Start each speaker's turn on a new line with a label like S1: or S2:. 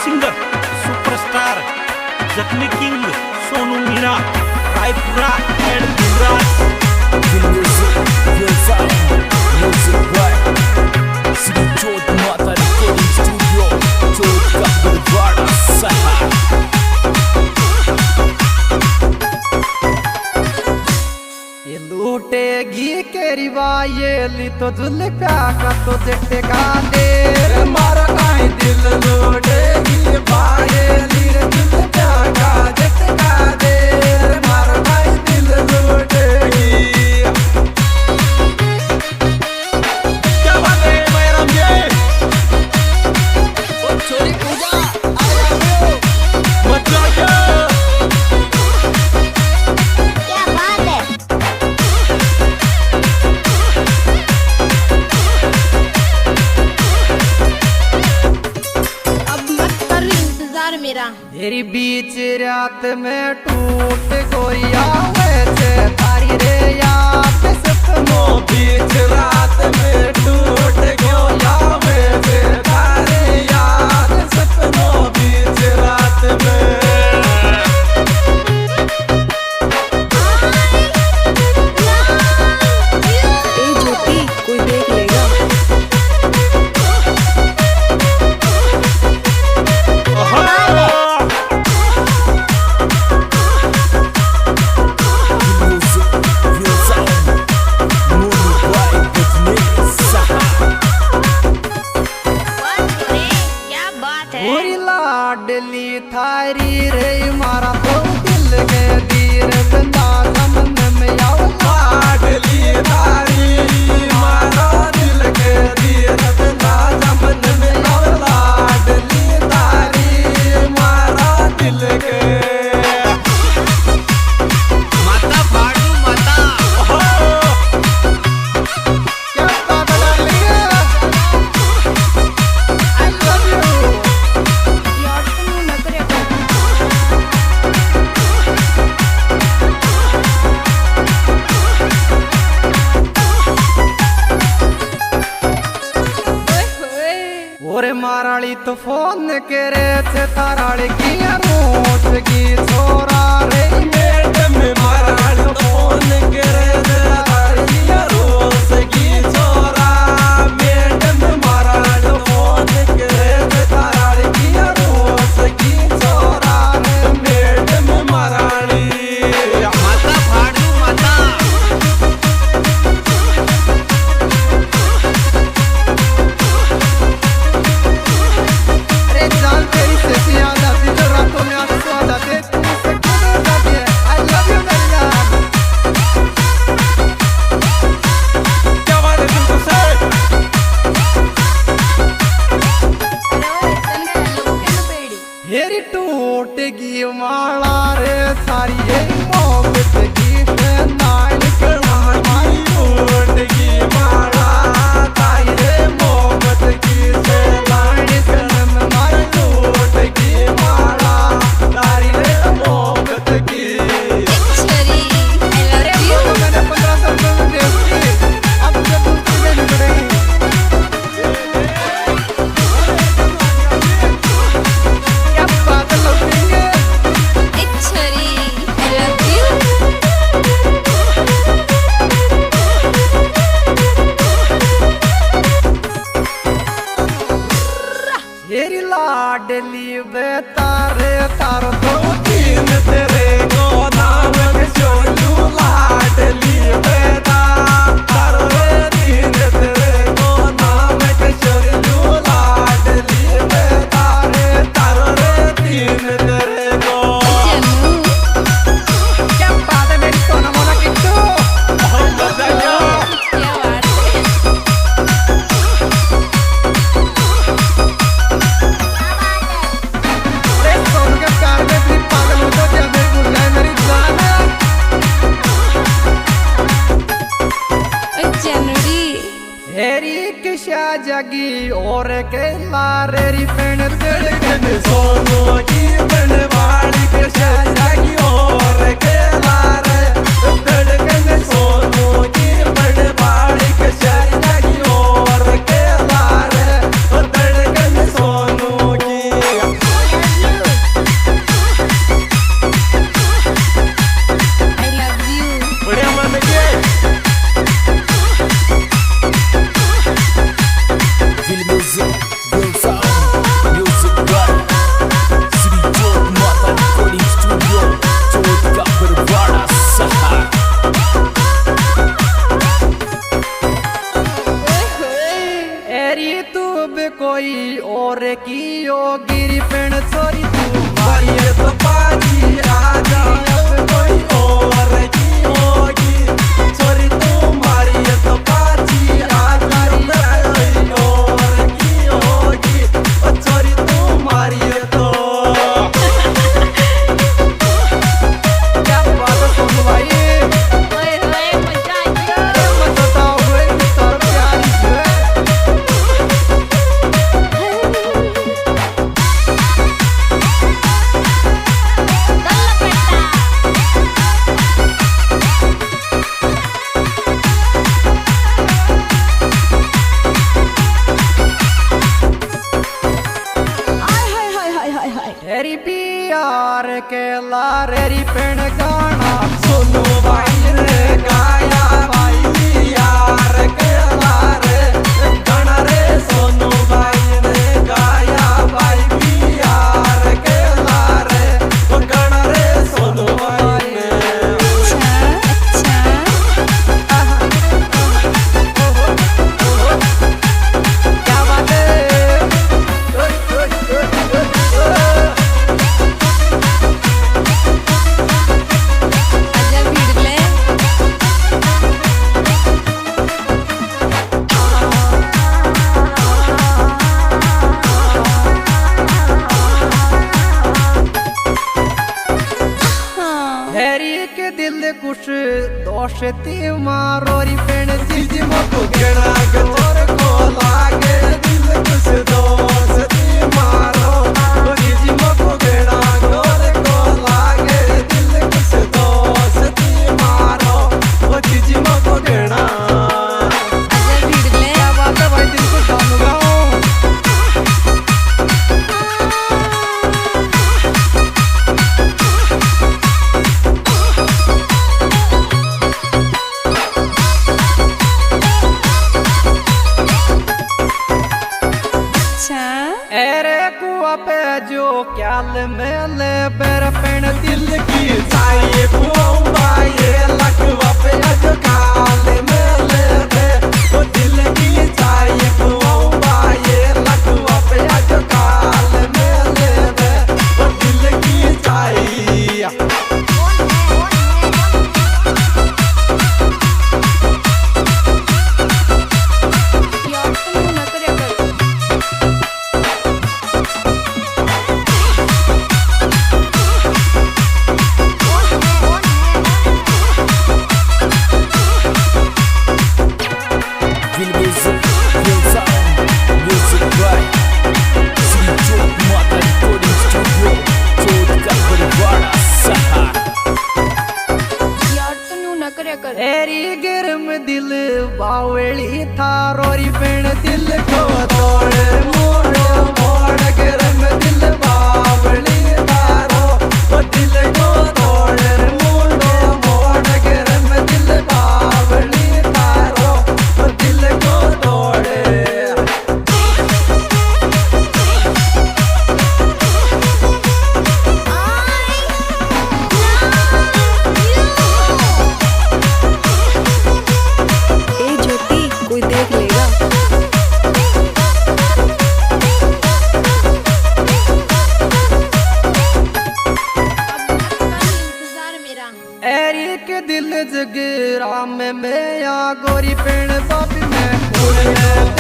S1: Singer superstar Zakhmi king Sonu Meera Raipura and Gujarat
S2: Music by Sri Jyoti Mata Recording Studio, Jodhpur, Gurudwara Sahib.
S3: ये लूटेगी केरी ये ली तो जुल्फिया का तो जट्टे का दे मारा काई दिल लूटेगी बाये ली रे जुल्फिया का जट्टे का दे मारा काई दिल लूटेगी।
S1: क्या बात है मैडम जी,
S2: ओ छोरी पूजा आया हो
S1: मत जाइए।
S4: क्या बात है। अब मत कर इंतजार मेरा।
S3: तेरी बीच रात में टूट कोई आवे तारी रे याद सपनों बीच रात में टूट कोई आवे तारी याद सपनों बीच रात में।
S4: ए ज्योति, कोई देख लेगा। क्या बात है।
S3: पूरी लाडली थारी रे मारा तो दिल के दीर बंदा समन में आओ लाडली थारी मारा दिल के दीर बंदा समन में आओ लाडली थारी मारा दिल के
S1: माता फाड़ू माता
S3: क्या बात है आई लव यू
S4: यार तुम न करे।
S3: ओरे माराली तो फोन करे थे ताराली की रोज की छोरा रे मैडम माराली तो फोन करे थे ताराली की रोज की छोरा मैडम माराली तो फोन करे थे ताराली की रोज की छोरा रे मैडम माराली।
S1: माता फाड़ू माता
S3: अरे जान तेरी से याद आती जो रातों में आंसू आ जाते तू मुझसे क्यों दूर जाती है आई लव यू मेरी जान।
S1: क्या बात है तुमको से
S3: हेरी टूटेगी माला रे सारी ये मोहब्बत की नाइन कमाई टूटेगी माला तारी रे मोहब्बत की नाइन सनम मारी टूटेगी माला तारी रे मोहब्बत की। तो मैंने 1500 रुपये में बेची अब मुझे दूसरी लेनी पड़ेगी। क्या बात लौटेंगे तेरी लाडली बेतारे तारो दो तीन तेरे गोदाम में छोड़ू लाडली बेटा तारो रे तीन तेरे गोदाम में छोड़ू लाडली बेटा रे तारो रे तीन तेरे गो। क्या बात है मेरी सोना मोना किट्टू अरे सोनू के प्यार में भी पागल हो तो मेरी गुड़िया मेरी जान है। हेरी किशा जगी और के लारेरी पेन गड़गड़ सोनू की बनवाड़ी किशा जगी और के लारे गड़गड़ सोनू की बनवाड़ी किशा जगी और के लारे गड़गड़ सोनू की। ओ गिरी पेण चोरी तू
S1: मारी तो पाजी आजा अब कोई और की होगी छोरी तू मारी तो पाजी आजा कोई और की होगी ओ छोरी तू मारी तो
S3: क्या बात है सोनू भाई
S4: ओए होए मजा आ गया
S3: मत बताओ वे तर प्यारी है तेरी प्यार के लारेरी पेण गाना
S1: सोनू भाई रे गाया भाई यार के लारे गाना रे सोनू भाई रे गाया भाई यार के लारे गाना रे सोनू भाई ने
S3: क्या बात है
S4: आजा भिड़ले
S3: हेरी के दिल कुछ दोष ती मारोरी पेण चीज मको
S1: गणा गौर को लागे दिल कुछ दोस्ती मारो जी मको गणा गौर को लागे दिल कुछ दोस्ती मारो जी मको गणा
S4: आजा भिड़ले
S3: क्या बात है भाई दिल को जानूंगा
S4: अच्छा
S3: एरे कुआ पे जो क्याल मेले बेर पेण दिल की
S1: साये बुआ ये लखवा पे अज काल मेले रे ओ दिल की साये बुआ ये लखवा पे अज काल मेले रे ओ दिल की साये
S4: यार तुम न करे कर
S2: Feel music, feel sound, music right. Sri Jot Mata Recording Studio, Jot Kapurwada, Sahar.
S4: यार तुम न करे कर
S3: एरी गिरम दिल बावली थारोरी पेण दिल को तोड़ मोड़ मोड़ गिरम दिल बावली थारो ओ दिल को तोड़ मोड़ मोड़ गिरम दिल बावली थारो ओ दिल को तोड़े
S4: ए ज्योति कोई देख लेगा इंतजार मेरा
S3: एरी के दिल जगरा में मैं या गोरी पेण बापी में